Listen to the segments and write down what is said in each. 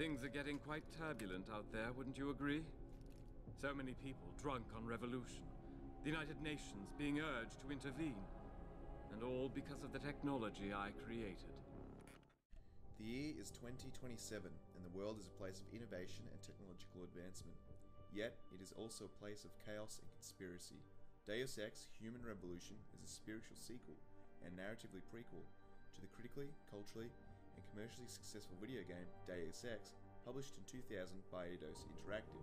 Things are getting quite turbulent out there, wouldn't you agree? So many people drunk on revolution. The United Nations being urged to intervene. And all because of the technology I created. The year is 2027, and the world is a place of innovation and technological advancement. Yet, it is also a place of chaos and conspiracy. Deus Ex: Human Revolution is a spiritual sequel and narratively prequel to the critically, culturally, and commercially successful video game Deus Ex, published in 2000 by Eidos Interactive.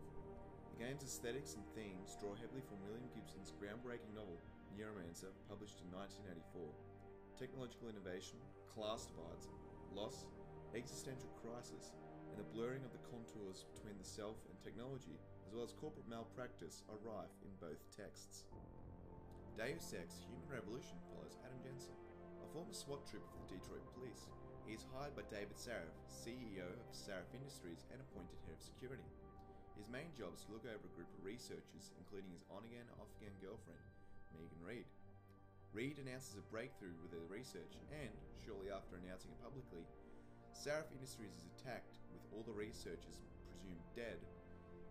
The game's aesthetics and themes draw heavily from William Gibson's groundbreaking novel Neuromancer, published in 1984. Technological innovation, class divides, loss, existential crisis, and the blurring of the contours between the self and technology, as well as corporate malpractice, are rife in both texts. Deus Ex: Human Revolution follows Adam Jensen, a former SWAT trooper for the Detroit Police. He is hired by David Saraf, CEO of Saraf Industries and appointed head of security. His main job is to look over a group of researchers, including his on-again, off-again girlfriend, Megan Reed. Reed announces a breakthrough with her research, and, shortly after announcing it publicly, Saraf Industries is attacked, with all the researchers presumed dead,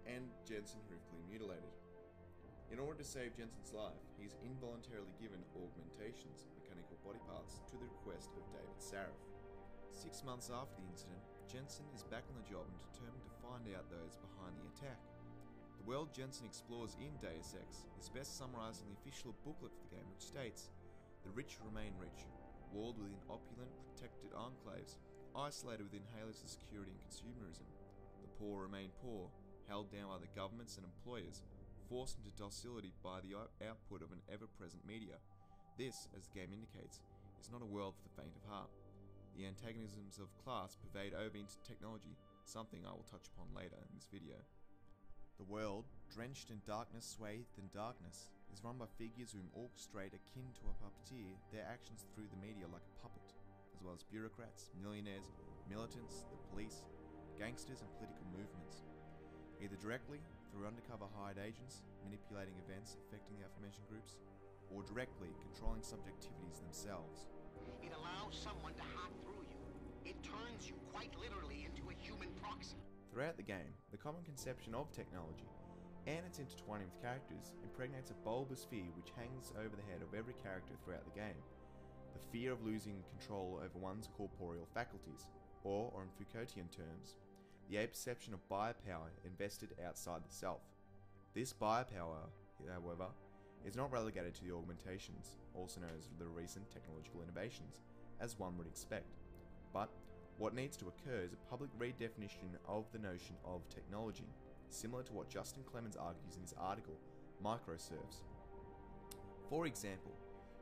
and Jensen horrifically mutilated. In order to save Jensen's life, he is involuntarily given augmentations, mechanical body parts, to the request of David Saraf. 6 months after the incident, Jensen is back on the job and determined to find out those behind the attack. The world Jensen explores in Deus Ex is best summarised in the official booklet for the game, which states, "The rich remain rich, walled within opulent, protected enclaves, isolated within halos of security and consumerism. The poor remain poor, held down by the governments and employers, forced into docility by the output of an ever-present media. This, as the game indicates, is not a world for the faint of heart. The antagonisms of class pervade over into technology, something I will touch upon later in this video. The world, drenched in darkness, swathed in darkness, is run by figures whom orchestrate, akin to a puppeteer, their actions through the media like a puppet, as well as bureaucrats, millionaires, militants, the police, gangsters and political movements. Either directly, through undercover hired agents, manipulating events affecting the aforementioned groups, or directly controlling subjectivities themselves. It allows someone to hack through you. It turns you quite literally into a human proxy. Throughout the game, the common conception of technology and its intertwining with characters impregnates a bulbous fear which hangs over the head of every character throughout the game. The fear of losing control over one's corporeal faculties, or in Foucaultian terms, the apperception of biopower invested outside the self. This biopower, however, is not relegated to the augmentations, also known as the recent technological innovations, as one would expect. But what needs to occur is a public redefinition of the notion of technology, similar to what Justin Clemens argues in his article, Microserves. For example,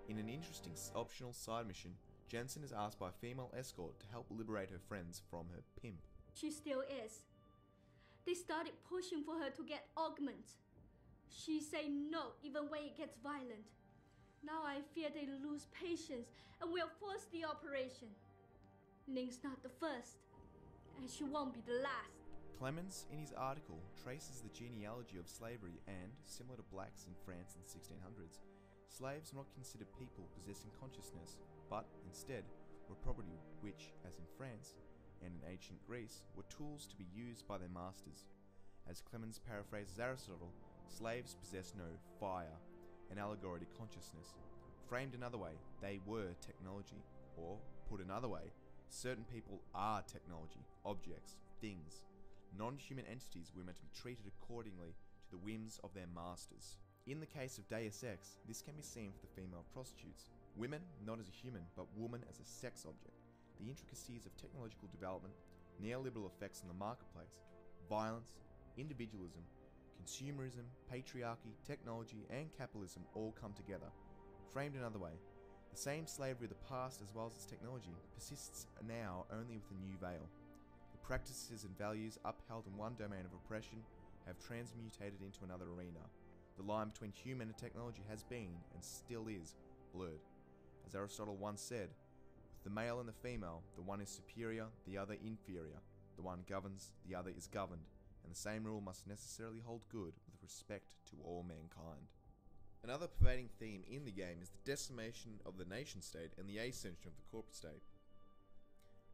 in an interesting optional side mission, Jensen is asked by a female escort to help liberate her friends from her pimp. She still is. They started pushing for her to get augment. She say no even when it gets violent. Now I fear they lose patience and will force the operation. Ling's not the first, and she won't be the last. Clemens, in his article, traces the genealogy of slavery and, similar to blacks in France in the 1600s, slaves were not considered people possessing consciousness, but instead were property which, as in France and in ancient Greece, were tools to be used by their masters. As Clemens paraphrases Aristotle, slaves possess no fire, an allegory to consciousness. Framed another way, they were technology, or, put another way, certain people are technology, objects, things. Non-human entities were meant to be treated accordingly to the whims of their masters. In the case of Deus Ex, this can be seen for the female prostitutes. Women not as a human, but woman as a sex object. The intricacies of technological development, neoliberal effects on the marketplace, violence, individualism, consumerism, patriarchy, technology, and capitalism all come together. Framed another way, the same slavery of the past as well as its technology persists now only with a new veil. The practices and values upheld in one domain of oppression have transmutated into another arena. The line between human and technology has been, and still is, blurred. As Aristotle once said, with the male and the female, the one is superior, the other inferior. The one governs, the other is governed, and the same rule must necessarily hold good with respect to all mankind. Another pervading theme in the game is the decimation of the nation-state and the ascension of the corporate state.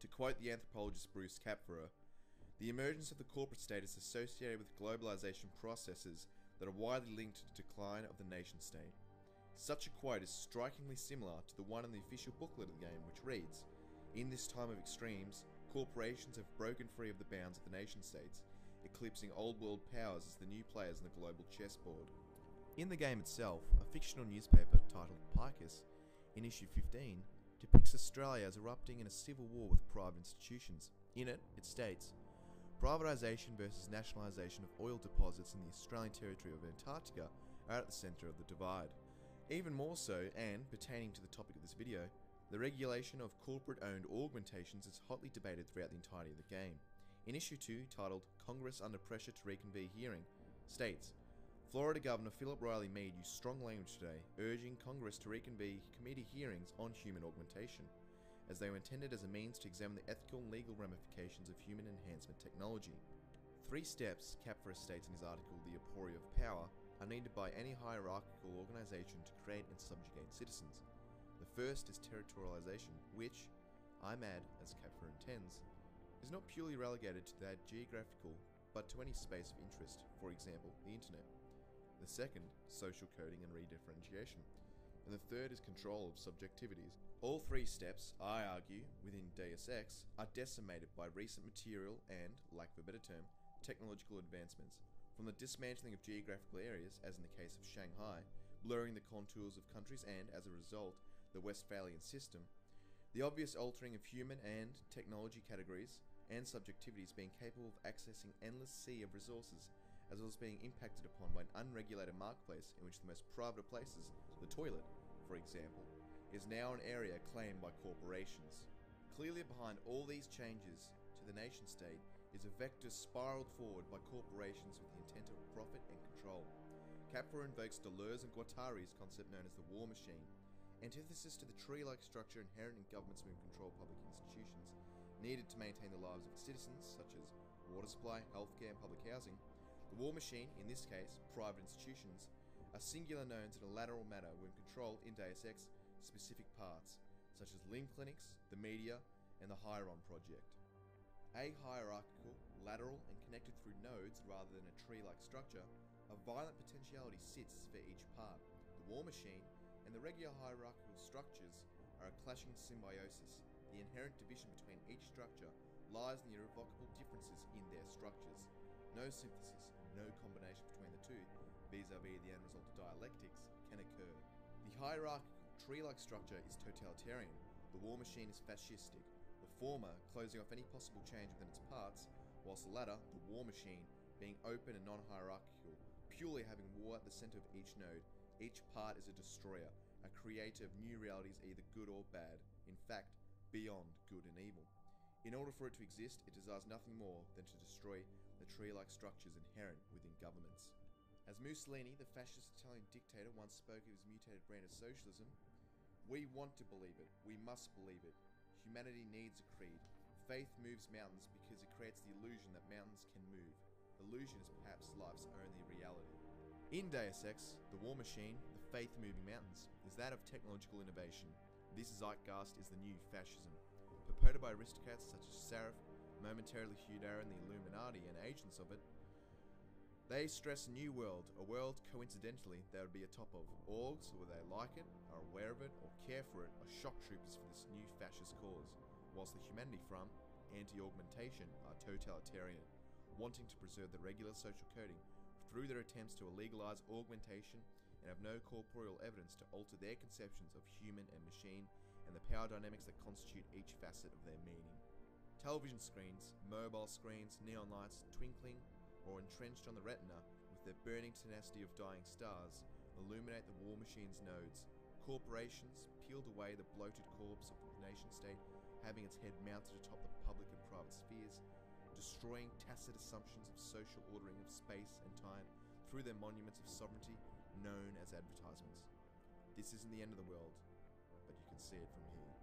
To quote the anthropologist Bruce Kapferer, The emergence of the corporate state is associated with globalization processes that are widely linked to the decline of the nation-state. Such a quote is strikingly similar to the one in the official booklet of the game, which reads, "In this time of extremes, corporations have broken free of the bounds of the nation-states, eclipsing old-world powers as the new players on the global chessboard." In the game itself, a fictional newspaper titled Picus, in issue 15, depicts Australia as erupting in a civil war with private institutions. In it states, "Privatisation versus nationalisation of oil deposits in the Australian territory of Antarctica are at the centre of the divide." Even more so, and pertaining to the topic of this video, the regulation of corporate-owned augmentations is hotly debated throughout the entirety of the game. In issue 2, titled "Congress Under Pressure to Reconvene Hearing," states, "Florida Governor Philip Riley Meade used strong language today, urging Congress to reconvene committee hearings on human augmentation, as they were intended as a means to examine the ethical and legal ramifications of human enhancement technology." 3 steps Kapfer states in his article, "The Aporia of Power," are needed by any hierarchical organisation to create and subjugate citizens. The first is territorialisation, which, I'm add, as Kapfer intends, is not purely relegated to that geographical, but to any space of interest, for example, the internet. The second, social coding and redifferentiation. And the third is control of subjectivities. All 3 steps, I argue, within Deus Ex, are decimated by recent material and, lack of a better term, technological advancements. From the dismantling of geographical areas, as in the case of Shanghai, blurring the contours of countries and, as a result, the Westphalian system, the obvious altering of human and technology categories and subjectivities being capable of accessing endless sea of resources, as well as being impacted upon by an unregulated marketplace in which the most private of places, the toilet, for example, is now an area claimed by corporations. Clearly behind all these changes to the nation-state is a vector spiraled forward by corporations with the intent of profit and control. Kapfer invokes Deleuze and Guattari's concept known as the war machine, antithesis to the tree-like structure inherent in governments who control public institutions, needed to maintain the lives of its citizens, such as water supply, healthcare, and public housing. The war machine, in this case, private institutions, are singular knowns in a lateral manner when controlled in Deus Ex specific parts, such as limb clinics, the media, and the Hieron project. Ahierarchical, lateral, and connected through nodes rather than a tree-like structure, a violent potentiality sits for each part. The war machine and the regular hierarchical structures are a clashing symbiosis. The inherent division between each structure lies in the irrevocable differences in their structures. No synthesis, no combination between the two, vis-a-vis the end result of dialectics, can occur. The hierarchical, tree-like structure is totalitarian. The war machine is fascistic. The former closing off any possible change within its parts, whilst the latter, the war machine, being open and non-hierarchical, purely having war at the centre of each node. Each part is a destroyer, a creator of new realities either good or bad, in fact, beyond good and evil. In order for it to exist, it desires nothing more than to destroy the tree-like structures inherent within governments. As Mussolini, the fascist Italian dictator, once spoke of his mutated brand of socialism, "We want to believe it. We must believe it. Humanity needs a creed. Faith moves mountains because it creates the illusion that mountains can move. Illusion is perhaps life's only reality." In Deus Ex, the war machine, the faith-moving mountains, is that of technological innovation. This zeitgeist is the new fascism. Purported by aristocrats such as Serif, momentarily Hudera and the Illuminati and agents of it, they stress a new world, a world, coincidentally, they would be atop of. Orgs, whether they like it, are aware of it, or care for it, are shock troopers for this new fascist cause, whilst the humanity front, anti-augmentation, are totalitarian, wanting to preserve the regular social coding through their attempts to illegalize augmentation and have no corporeal evidence to alter their conceptions of human and machine and the power dynamics that constitute each facet of their meaning. Television screens, mobile screens, neon lights, twinkling, or entrenched on the retina with their burning tenacity of dying stars, illuminate the war machine's nodes. Corporations peeled away the bloated corpse of the nation-state, having its head mounted atop the public and private spheres, destroying tacit assumptions of social ordering of space and time through their monuments of sovereignty known as advertisements. This isn't the end of the world, but you can see it from here.